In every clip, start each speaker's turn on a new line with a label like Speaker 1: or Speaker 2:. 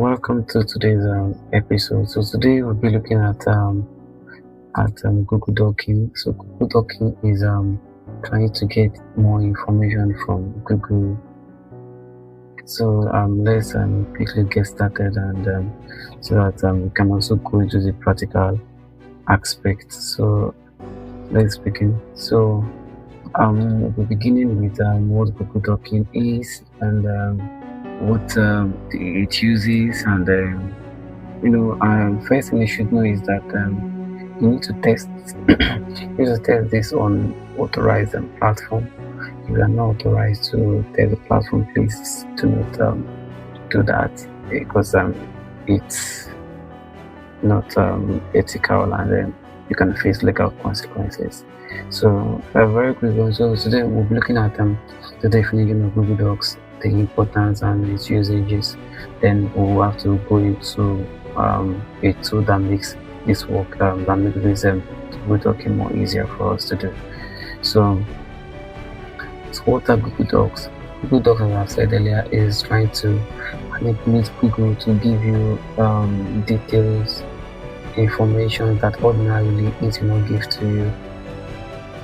Speaker 1: welcome to today's episode. So today we'll be looking at Google Dorking. So Google Dorking is trying to get more information from Google. So let's quickly get started, and so that we can also go into the practical aspect. So let's begin. So we're beginning with what Google Dorking is, and what it uses, and first thing you should know is that you need to test you need to test this on authorized platform. If you are not authorized to test the platform, please do not do that, because it's not ethical, and you can face legal consequences. So very quick one. So today we'll be looking at the definition of Google Docs, the importance and its usages. Then we'll have to go into a tool that makes this work, that makes this Google Docs more easier for us to do. So what are Google Docs? Google Docs, as I've said earlier, is trying to manipulate Google to give you details, information that ordinarily it will not give to you.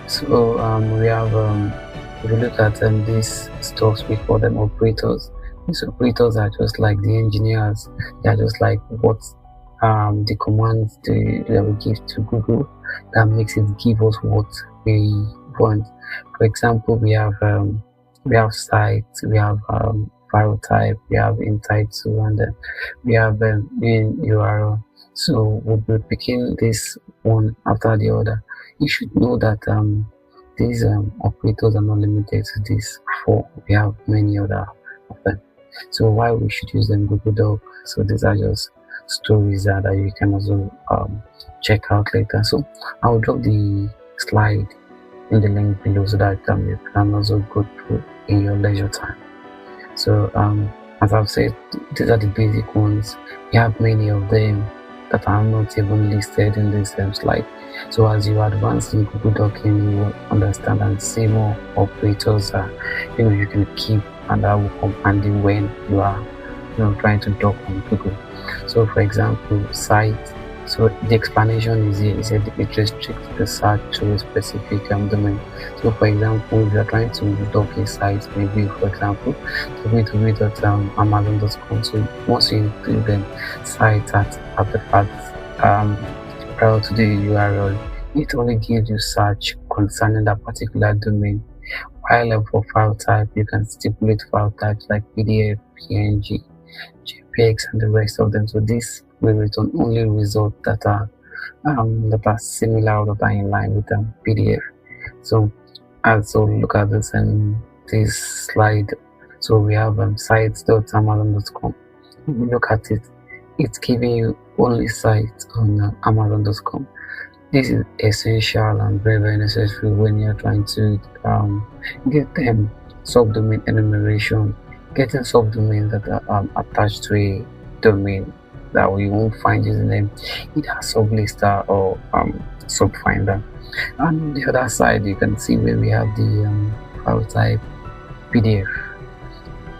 Speaker 1: So we have, if you look at these stuff, we call them operators. These operators are just like the engineers. They are just like what the commands that we give to Google that makes it give us what we want. For example, we have sites, we have file type, we have in title, and we have in URL. So we'll be picking this one after the other. You should know that these operators are not limited to this. For we have many other of them. So why we should use them Google Doc? So these are just stories that you can also check out later. So I'll drop the slide in the link below so that you can also go through in your leisure time. So as I've said, these are the basic ones. We have many of them that are not even listed in this slide. So as you advance in Google Dorking, you will understand and see more operators you can keep, and that will come handy when you are trying to dock on Google. So for example, site. So the explanation is here. It said it restricts the search to a specific domain. So for example, if you are trying to dock a site, maybe for example www.amazon.com. So once you include the site at the part prior to the URL, it only gives you search concerning that particular domain. While for file type, you can stipulate file types like PDF, PNG, JPEGs, and the rest of them. So this will return only results that are similar or that are in line with PDF. So also look at this this slide. So we have sites.amazon.com. If you look at it, it's giving you only sites on Amazon.com. This is essential and very, very necessary when you're trying to get them subdomain enumeration, getting subdomains that are attached to a domain that we won't find using either sublister or subfinder. And on the other side, you can see where we have the file type PDF.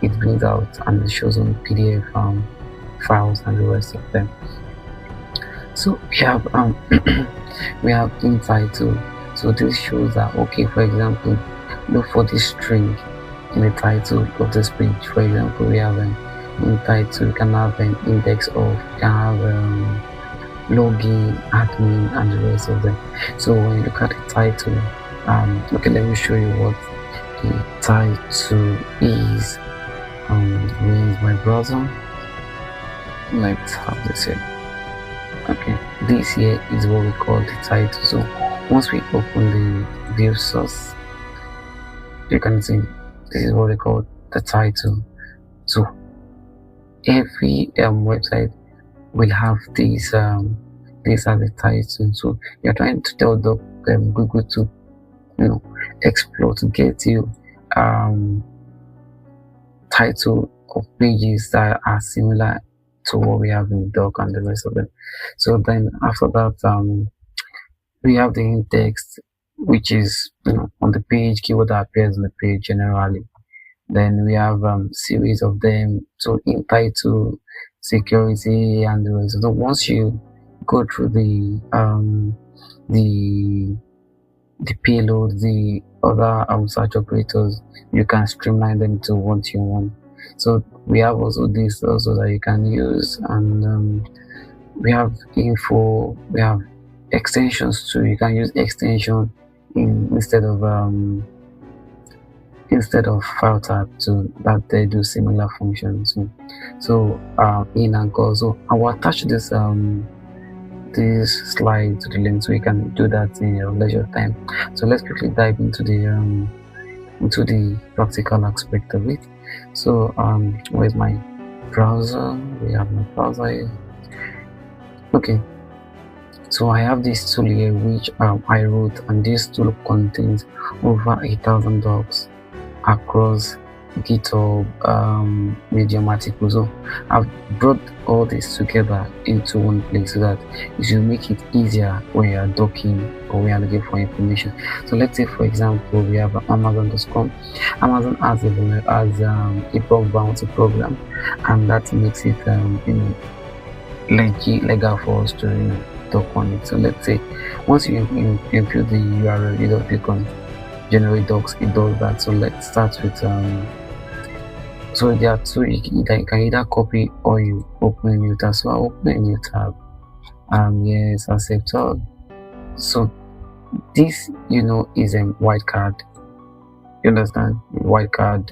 Speaker 1: It brings out and it shows on PDF files and the rest of them. So we have we have in title. So this shows that, okay, for example, look for this string in the title of this page. For example, we have in title, you can have an index of, you can have login, admin, and the rest of them. So when you look at the title, okay, let me show you what the title is. With my browser, let's have this here. Okay, this here is what we call the title. So once we open the view source, you can see this is what we call the title. So every website will have these as the title. So you're trying to tell Google to explore to get you title of pages that are similar to what we have in Doc and the rest of them. So then after that, we have the in-text, which is on the page, keyword that appears on the page generally. Then we have series of them. So in title, security and the rest. So once you go through the the payload, the other search operators, you can streamline them to what you want. So we have also this also that you can use, and we have info, we have extensions too. You can use extension instead of file type to that they do similar functions. So in and call. So I will attach this slide to the link so you can do that in your leisure time. So let's quickly dive into the practical aspect of it. So where's my browser? We have my browser here. Okay, so I have this tool here which I wrote, and this tool contains over 1,000 docs across GitHub Medium articles. So I've brought all this together into one place so that it will make it easier when you are docking or when you are looking for information. So let's say, for example, we have Amazon.com. Amazon has a bug bounty program, and that makes it legal for us to dock on it. So let's say once you input the URL, you don't click on generate docs, it does that. So let's start with so there are two. You can either copy or you open a new tab. So I open a new tab. Yes, accept all. So this is a white card. You understand? White card.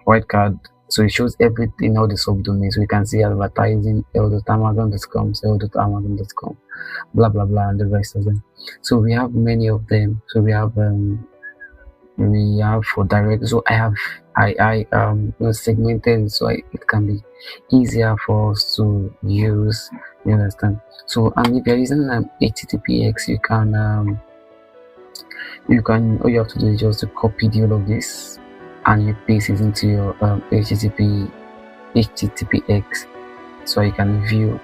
Speaker 1: White card. So it shows everything, all the subdomains. We can see advertising, l.amazon.com, sell.amazon.com, blah blah blah, and the rest of them. So we have many of them. So we have for direct. So I segmented so it can be easier for us to use. You understand? So and if you're using HTTPX, you can all you have to do is just to copy the whole of this and you paste it into your HTTPX, so you can view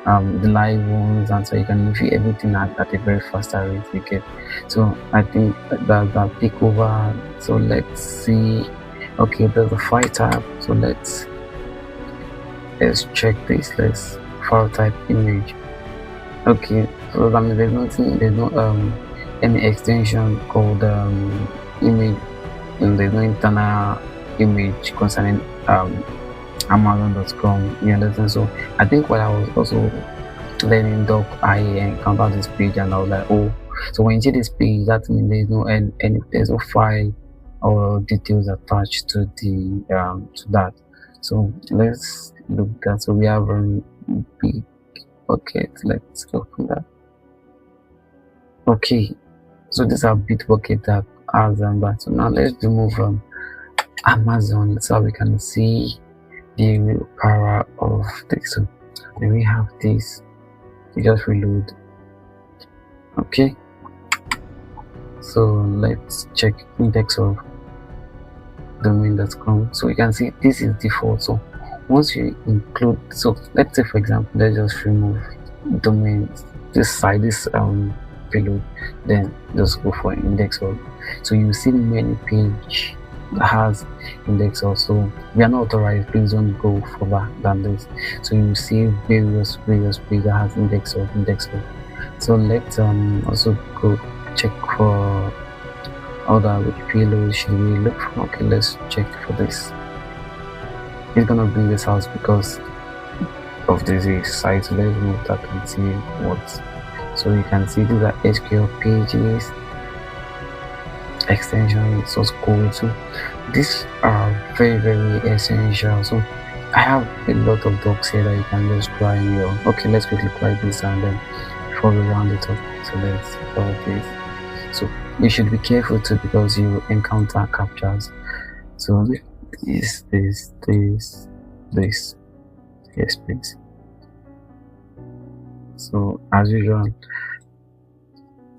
Speaker 1: the live ones, and so you can view everything at a very faster rate you get. So I think that take over. So let's see. Okay, there's a file type. So let's check this. Let's file type image. Okay, so there's no any extension called image, and there's no internal image concerning Amazon.com. You understand? So I think while I was also learning doc, I encountered this page and I was like, oh, so when you see this page, that means there's no file or details attached to the to that. So let's look at that. So we have a big bucket. Let's open that. Okay, so these are Bitbucket that has that. So now let's remove Amazon so we can see the real power of this. So then we have this. You just reload. Okay, so let's check index of domain.com. So you can see this is default. So once you include, so let's say for example, let's just remove domains, this side, this payload, then just go for index of. So you see many page that has index also. We are not authorized, please don't go further than this. So you see various page that has index of. So let's also go check for other which payload should we look for. Okay, let's check for this. It's gonna bring this out because of this site. So let's move that and see what. So you can see these are SQL pages, extension, source code. So these are very essential. So I have a lot of docs here that you can just try your. Okay, let's quickly try this and then before we round it up. So let's try this. So you should be careful too because you encounter captchas. So this, yes please. So as usual,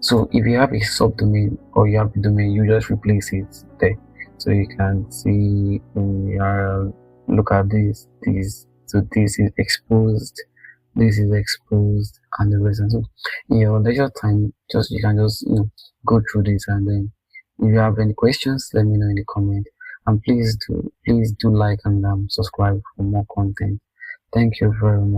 Speaker 1: so if you have a subdomain or you have a domain, you just replace it there. So you can see look at this. So this is exposed, and the rest. So in your leisure time, you can just go through this, and then if you have any questions, let me know in the comment. And please do like and subscribe for more content. Thank you very much.